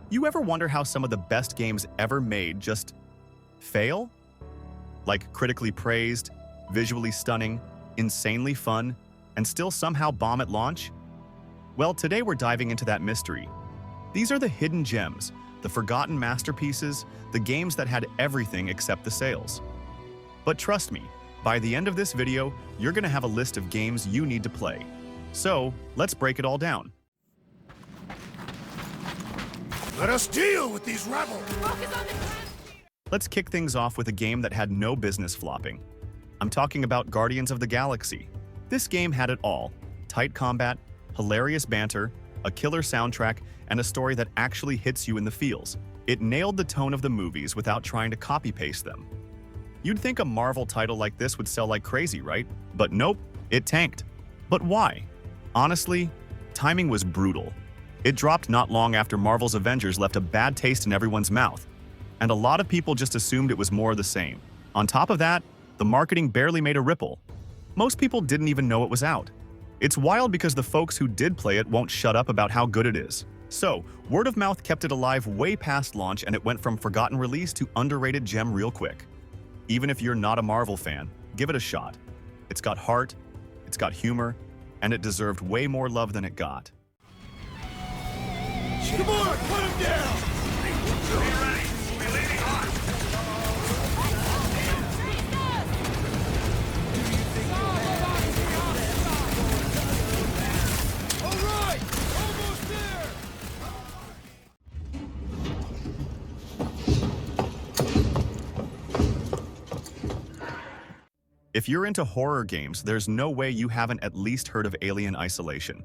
You ever wonder how some of the best games ever made just fail? Like critically praised, visually stunning, insanely fun, and still somehow bomb at launch? Well, today we're diving into that mystery. These are the hidden gems, the forgotten masterpieces, the games that had everything except the sales. But trust me, by the end of this video, you're gonna have a list of games you need to play. So, let's break it all down. Let us deal with these rebels! Let's kick things off with a game that had no business flopping. I'm talking about Guardians of the Galaxy. This game had it all: tight combat, hilarious banter, a killer soundtrack, and a story that actually hits you in the feels. It nailed the tone of the movies without trying to copy-paste them. You'd think a Marvel title like this would sell like crazy, right? But nope, it tanked. But why? Honestly, timing was brutal. It dropped not long after Marvel's Avengers left a bad taste in everyone's mouth, and a lot of people just assumed it was more of the same. On top of that, the marketing barely made a ripple. Most people didn't even know it was out. It's wild because the folks who did play it won't shut up about how good it is. So, word of mouth kept it alive way past launch, and it went from forgotten release to underrated gem real quick. Even if you're not a Marvel fan, give it a shot. It's got heart, it's got humor, and it deserved way more love than it got. Come on, put him down! Be ready. We'll be leading on. All right! Almost there! If you're into horror games, there's no way you haven't at least heard of Alien Isolation.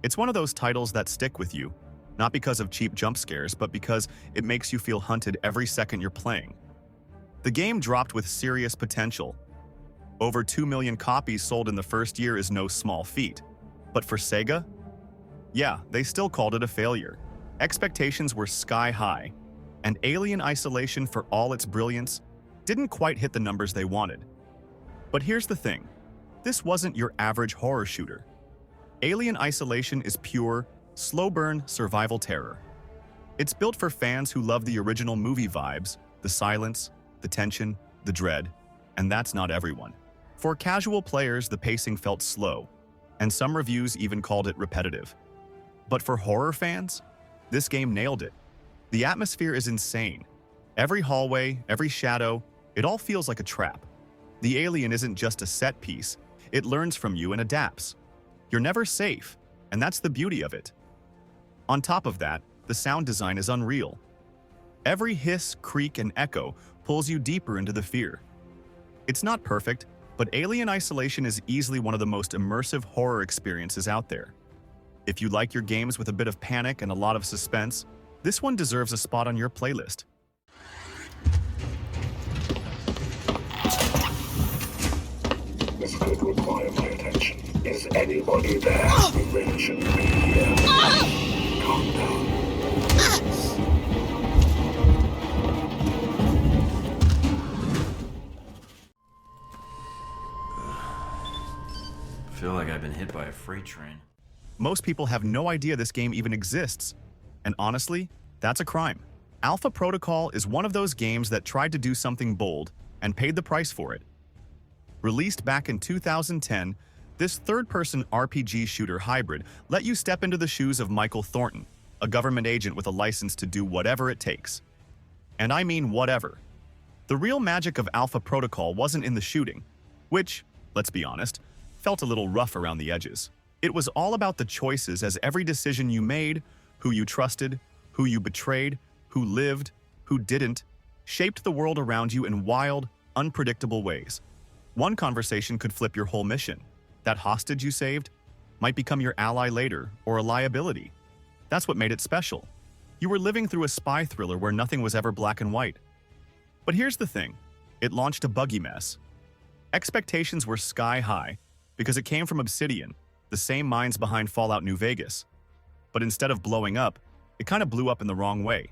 It's one of those titles that stick with you, not because of cheap jump scares, but because it makes you feel hunted every second you're playing. The game dropped with serious potential. Over 2 million copies sold in the first year is no small feat. But for Sega? Yeah, they still called it a failure. Expectations were sky high, and Alien Isolation, for all its brilliance, didn't quite hit the numbers they wanted. But here's the thing. This wasn't your average horror shooter. Alien Isolation is pure, slow-burn survival terror. It's built for fans who love the original movie vibes, the silence, the tension, the dread, and that's not everyone. For casual players, the pacing felt slow, and some reviews even called it repetitive. But for horror fans, this game nailed it. The atmosphere is insane. Every hallway, every shadow, it all feels like a trap. The alien isn't just a set piece, it learns from you and adapts. You're never safe, and that's the beauty of it. On top of that, the sound design is unreal. Every hiss, creak, and echo pulls you deeper into the fear. It's not perfect, but Alien Isolation is easily one of the most immersive horror experiences out there. If you like your games with a bit of panic and a lot of suspense, this one deserves a spot on your playlist. This could require my attention. Is anybody there? We really shouldn't be here. Calm down. I feel like I've been hit by a freight train. Most people have no idea this game even exists. And honestly, that's a crime. Alpha Protocol is one of those games that tried to do something bold and paid the price for it. Released back in 2010, this third-person RPG shooter hybrid let you step into the shoes of Michael Thornton, a government agent with a license to do whatever it takes. And I mean whatever. The real magic of Alpha Protocol wasn't in the shooting, which, let's be honest, felt a little rough around the edges. It was all about the choices, as every decision you made, who you trusted, who you betrayed, who lived, who didn't, shaped the world around you in wild, unpredictable ways. One conversation could flip your whole mission. That hostage you saved might become your ally later, or a liability. That's what made it special. You were living through a spy thriller where nothing was ever black and white. But here's the thing. It launched a buggy mess. Expectations were sky high because it came from Obsidian, the same minds behind Fallout New Vegas. But instead of blowing up, it kind of blew up in the wrong way.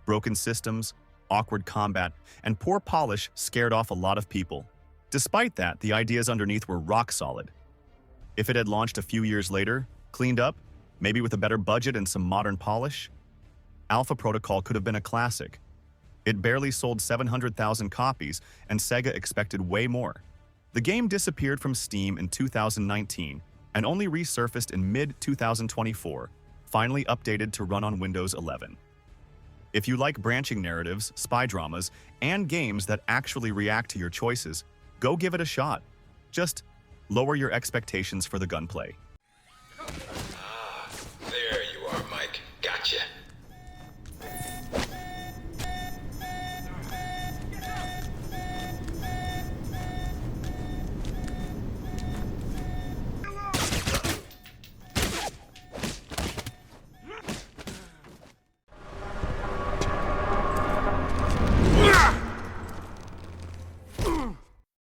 Broken systems, awkward combat, and poor polish scared off a lot of people. Despite that, the ideas underneath were rock solid. If it had launched a few years later, cleaned up, maybe with a better budget and some modern polish, Alpha Protocol could have been a classic. It barely sold 700,000 copies, and Sega expected way more. The game disappeared from Steam in 2019 and only resurfaced in mid-2024, finally updated to run on Windows 11. If you like branching narratives, spy dramas, and games that actually react to your choices, go give it a shot. Just lower your expectations for the gunplay. There you are, Mike. Gotcha.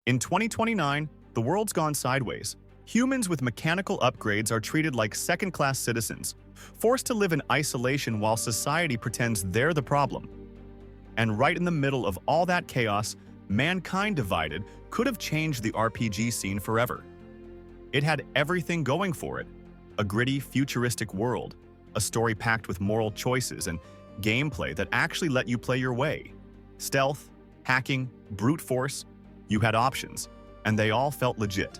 In 2029, the world's gone sideways. Humans with mechanical upgrades are treated like second-class citizens, forced to live in isolation while society pretends they're the problem. And right in the middle of all that chaos, Mankind Divided could have changed the RPG scene forever. It had everything going for it: a gritty, futuristic world, a story packed with moral choices, and gameplay that actually let you play your way. Stealth, hacking, brute force. You had options, and they all felt legit.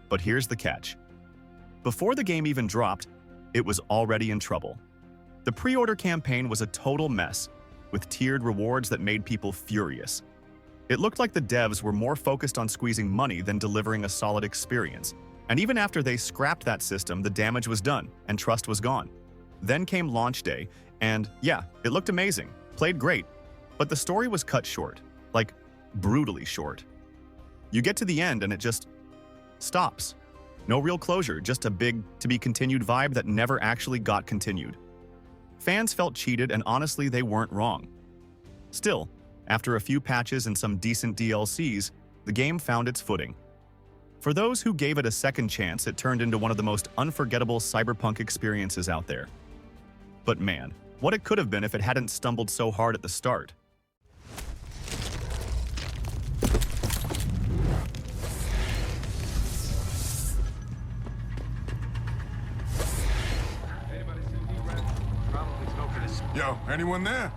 But here's the catch. Before the game even dropped, it was already in trouble. The pre-order campaign was a total mess, with tiered rewards that made people furious. It looked like the devs were more focused on squeezing money than delivering a solid experience. And even after they scrapped that system, the damage was done, and trust was gone. Then came launch day, and yeah, it looked amazing, played great, but the story was cut short, like brutally short. You get to the end and it just stops. No real closure, just a big to-be-continued vibe that never actually got continued. Fans felt cheated, and honestly, they weren't wrong. Still, after a few patches and some decent DLCs, the game found its footing. For those who gave it a second chance, it turned into one of the most unforgettable cyberpunk experiences out there. But man, what it could have been if it hadn't stumbled so hard at the start. Yo, anyone there?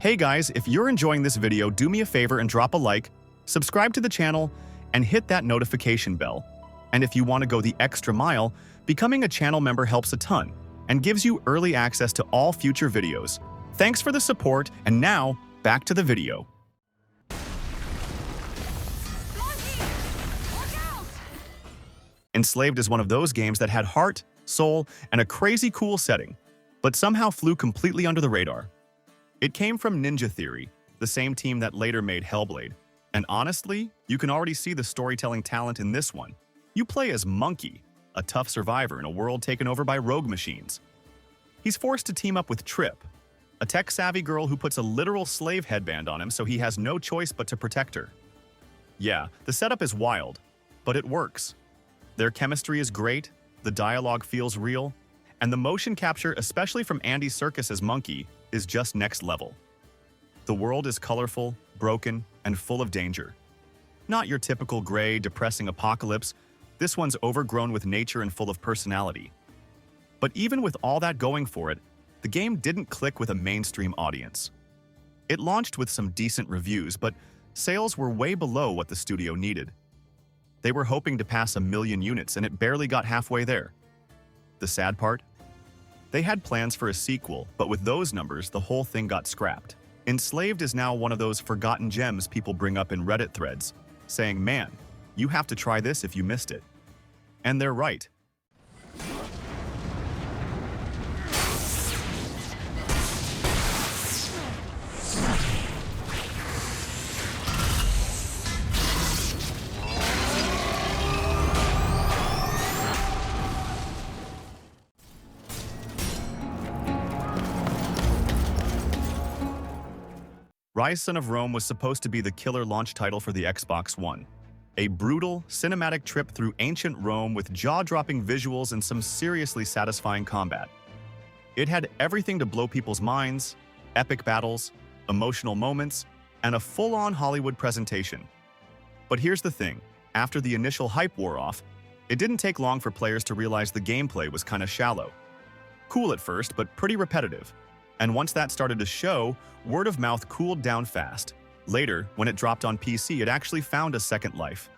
Hey guys, if you're enjoying this video, do me a favor and drop a like, subscribe to the channel, and hit that notification bell. And if you want to go the extra mile, becoming a channel member helps a ton and gives you early access to all future videos. Thanks for the support, and now, back to the video. Enslaved is one of those games that had heart, soul, and a crazy cool setting, but somehow flew completely under the radar. It came from Ninja Theory, the same team that later made Hellblade, and honestly, you can already see the storytelling talent in this one. You play as Monkey, a tough survivor in a world taken over by rogue machines. He's forced to team up with Trip, a tech-savvy girl who puts a literal slave headband on him so he has no choice but to protect her. Yeah, the setup is wild, but it works. Their chemistry is great, the dialogue feels real, and the motion capture, especially from Andy Serkis' Monkey, is just next level. The world is colorful, broken, and full of danger. Not your typical gray, depressing apocalypse, this one's overgrown with nature and full of personality. But even with all that going for it, the game didn't click with a mainstream audience. It launched with some decent reviews, but sales were way below what the studio needed. They were hoping to pass 1 million units, and it barely got halfway there. The sad part? They had plans for a sequel, but with those numbers, the whole thing got scrapped. Enslaved is now one of those forgotten gems people bring up in Reddit threads, saying, man, you have to try this if you missed it. And they're right. Rise Son of Rome was supposed to be the killer launch title for the Xbox One. A brutal, cinematic trip through ancient Rome with jaw-dropping visuals and some seriously satisfying combat. It had everything to blow people's minds: epic battles, emotional moments, and a full-on Hollywood presentation. But here's the thing, after the initial hype wore off, It didn't take long for players to realize the gameplay was kinda shallow. Cool at first, but pretty repetitive. And once that started to show, word of mouth cooled down fast. Later, when it dropped on PC, it actually found a second life.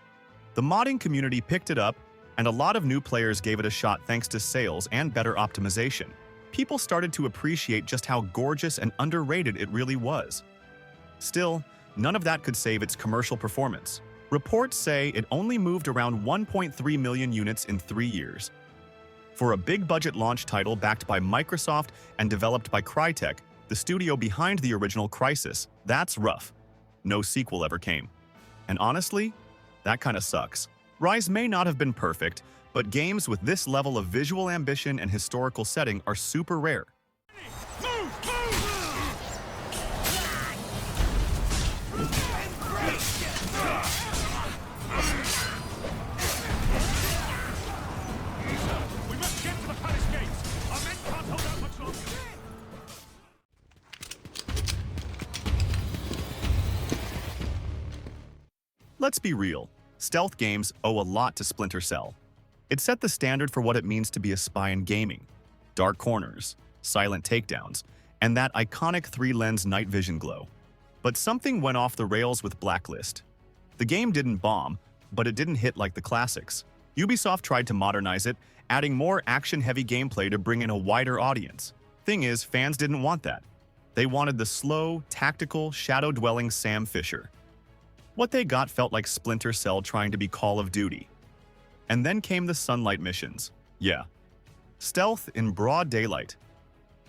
The modding community picked it up, and a lot of new players gave it a shot thanks to sales and better optimization. People started to appreciate just how gorgeous and underrated it really was. Still, none of that could save its commercial performance. Reports say it only moved around 1.3 million units in 3 years. For a big-budget launch title backed by Microsoft and developed by Crytek, the studio behind the original Crysis, that's rough. No sequel ever came. And honestly, that kinda sucks. Rise may not have been perfect, but games with this level of visual ambition and historical setting are super rare. We must get to the palace gates. Our men can't hold out much longer. Let's be real, stealth games owe a lot to Splinter Cell. It set the standard for what it means to be a spy in gaming. Dark corners, silent takedowns, and that iconic 3-lens night vision glow. But something went off the rails with Blacklist. The game didn't bomb, but it didn't hit like the classics. Ubisoft tried to modernize it, adding more action-heavy gameplay to bring in a wider audience. Thing is, fans didn't want that. They wanted the slow, tactical, shadow-dwelling Sam Fisher. What they got felt like Splinter Cell trying to be Call of Duty. And then came the Sunlight missions. Yeah. Stealth in broad daylight.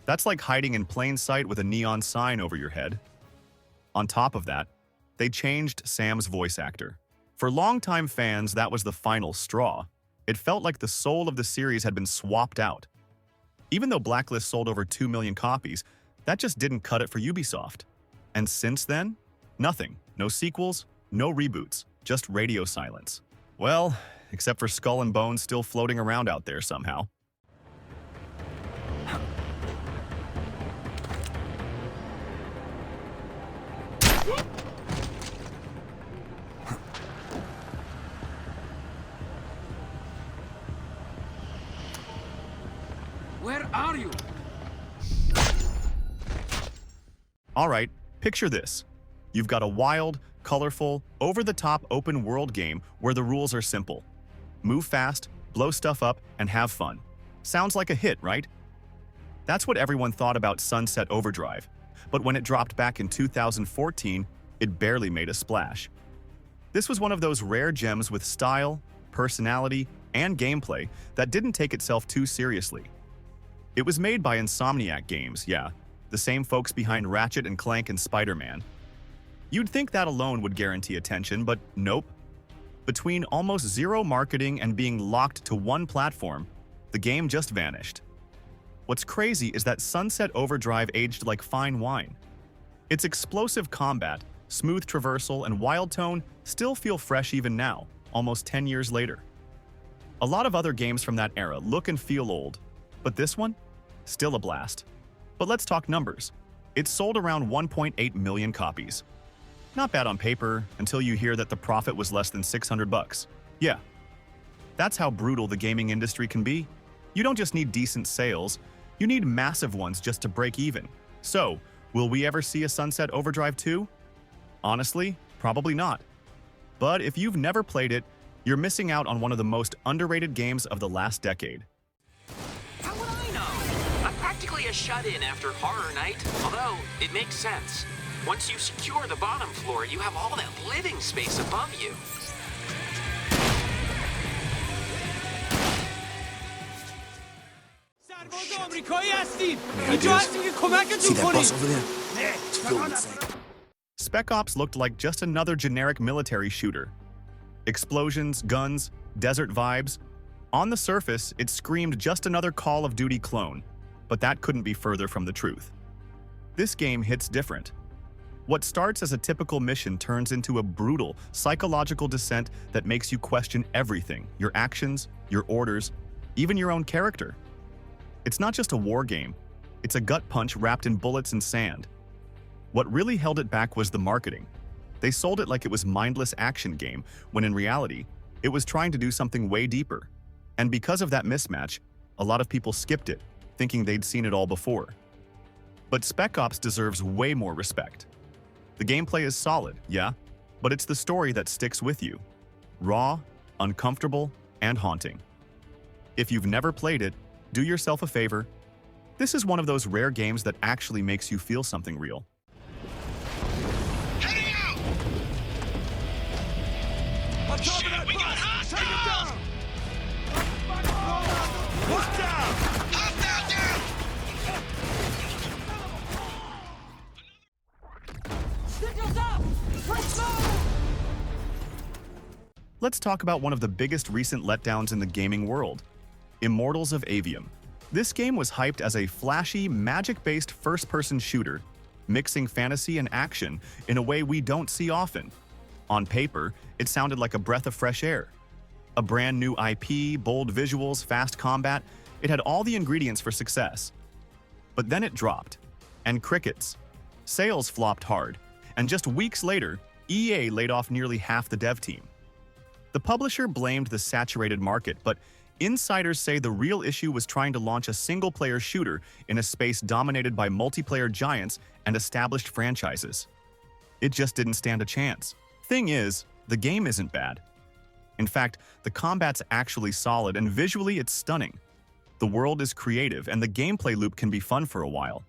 That's like hiding in plain sight with a neon sign over your head. On top of that, they changed Sam's voice actor. For longtime fans, that was the final straw. It felt like the soul of the series had been swapped out. Even though Blacklist sold over 2 million copies, that just didn't cut it for Ubisoft. And since then, nothing. No sequels, no reboots, just radio silence. Well, except for Skull and Bones still floating around out there somehow. Where are you? All right, picture this. You've got a wild, colorful, over-the-top open-world game where the rules are simple. Move fast, blow stuff up, and have fun. Sounds like a hit, right? That's what everyone thought about Sunset Overdrive, but when it dropped back in 2014, it barely made a splash. This was one of those rare gems with style, personality, and gameplay that didn't take itself too seriously. It was made by Insomniac Games, yeah, the same folks behind Ratchet and Clank and Spider-Man. You'd think that alone would guarantee attention, but nope. Between almost zero marketing and being locked to one platform, the game just vanished. What's crazy is that Sunset Overdrive aged like fine wine. Its explosive combat, smooth traversal, and wild tone still feel fresh even now, almost 10 years later. A lot of other games from that era look and feel old, but this one? Still a blast. But let's talk numbers. It sold around 1.8 million copies. Not bad on paper until you hear that the profit was less than $600. Yeah. That's how brutal the gaming industry can be. You don't just need decent sales, you need massive ones just to break even. So, will we ever see a Sunset Overdrive 2? Honestly, probably not. But if you've never played it, you're missing out on one of the most underrated games of the last decade. How would I know? I'm practically a shut-in after horror night, although it makes sense. Once you secure the bottom floor, you have all that living space above you. See that bus over there? It's filled with things. Spec Ops looked like just another generic military shooter. Explosions, guns, desert vibes. On the surface, it screamed just another Call of Duty clone, but that couldn't be further from the truth. This game hits different. What starts as a typical mission turns into a brutal, psychological descent that makes you question everything, your actions, your orders, even your own character. It's not just a war game, it's a gut punch wrapped in bullets and sand. What really held it back was the marketing. They sold it like it was mindless action game, when in reality, It was trying to do something way deeper. And because of that mismatch, a lot of people skipped it, thinking they'd seen it all before. But Spec Ops deserves way more respect. The gameplay is solid, yeah, but it's the story that sticks with you. Raw, uncomfortable, and haunting. If you've never played it, do yourself a favor. This is one of those rare games that actually makes you feel something real. Heading out! On top of that we got hostiles! Watch out! Hostile down! Signals up! Let's move! Let's talk about one of the biggest recent letdowns in the gaming world, Immortals of Avium. This game was hyped as a flashy, magic-based first-person shooter, mixing fantasy and action in a way we don't see often. On paper, it sounded like a breath of fresh air. A brand new IP, bold visuals, fast combat, it had all the ingredients for success. But then it dropped, and crickets. Sales flopped hard, and just weeks later, EA laid off nearly half the dev team. The publisher blamed the saturated market, but insiders say the real issue was trying to launch a single-player shooter in a space dominated by multiplayer giants and established franchises. It just didn't stand a chance. Thing is, the game isn't bad. In fact, the combat's actually solid and visually it's stunning. The world is creative and the gameplay loop can be fun for a while.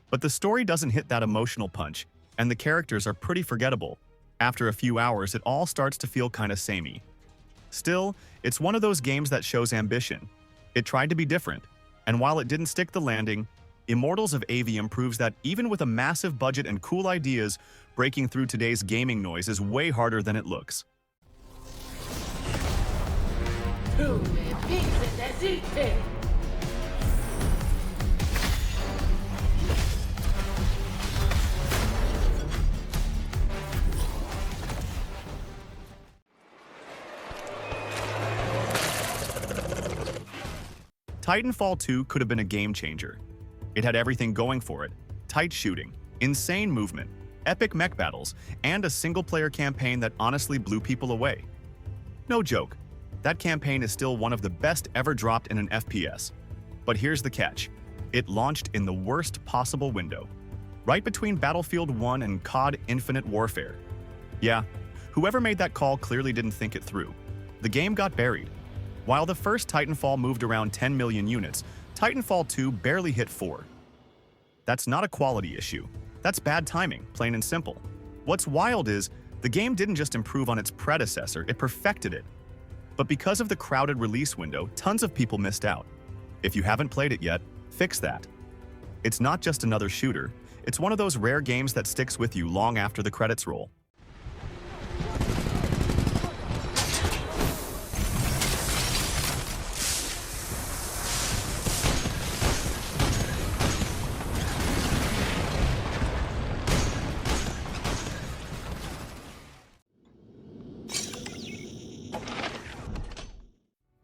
But the story doesn't hit that emotional punch, and the characters are pretty forgettable. After a few hours, it all starts to feel kinda samey. Still, it's one of those games that shows ambition. It tried to be different, and while it didn't stick the landing, Immortals of Avium proves that even with a massive budget and cool ideas, breaking through today's gaming noise is way harder than it looks. Titanfall 2 could have been a game changer. It had everything going for it: tight shooting, insane movement, epic mech battles, and a single-player campaign that honestly blew people away. No joke, that campaign is still one of the best ever dropped in an FPS. But here's the catch: it launched in the worst possible window, right between Battlefield 1 and COD Infinite Warfare. Yeah, whoever made that call clearly didn't think it through. The game got buried. While the first Titanfall moved around 10 million units, Titanfall 2 barely hit 4. That's not a quality issue. That's bad timing, plain and simple. What's wild is, the game didn't just improve on its predecessor, it perfected it. But because of the crowded release window, tons of people missed out. If you haven't played it yet, fix that. It's not just another shooter, it's one of those rare games that sticks with you long after the credits roll.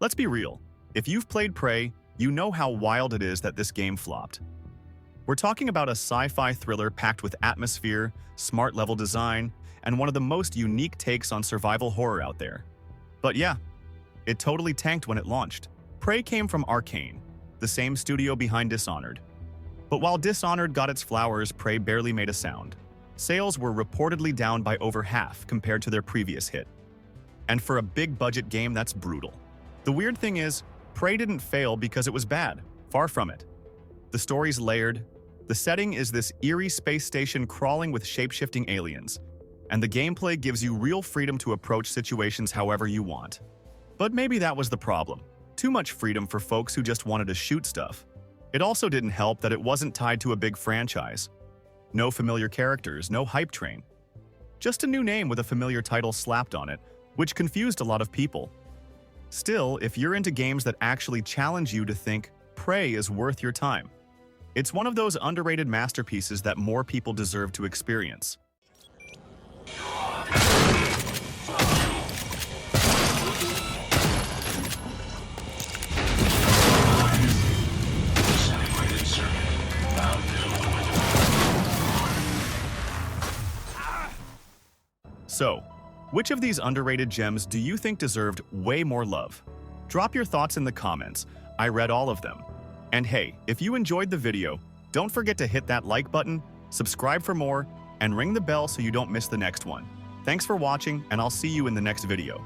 Let's be real. If you've played Prey, you know how wild it is that this game flopped. We're talking about a sci-fi thriller packed with atmosphere, smart level design, and one of the most unique takes on survival horror out there. But yeah, it totally tanked when it launched. Prey came from Arcane, the same studio behind Dishonored. But while Dishonored got its flowers, Prey barely made a sound. Sales were reportedly down by over half compared to their previous hit. And for a big-budget game, that's brutal. The weird thing is, Prey didn't fail because it was bad. Far from it. The story's layered. The setting is this eerie space station crawling with shape-shifting aliens. And the gameplay gives you real freedom to approach situations however you want. But maybe that was the problem. Too much freedom for folks who just wanted to shoot stuff. It also didn't help that it wasn't tied to a big franchise. No familiar characters, no hype train. Just a new name with a familiar title slapped on it, which confused a lot of people. Still, if you're into games that actually challenge you to think, Prey is worth your time. It's one of those underrated masterpieces that more people deserve to experience. So, Which of these underrated gems do you think deserved way more love? Drop your thoughts in the comments. I read all of them. And hey, if you enjoyed the video, don't forget to hit that like button, subscribe for more, and ring the bell so you don't miss the next one. Thanks for watching, and I'll see you in the next video.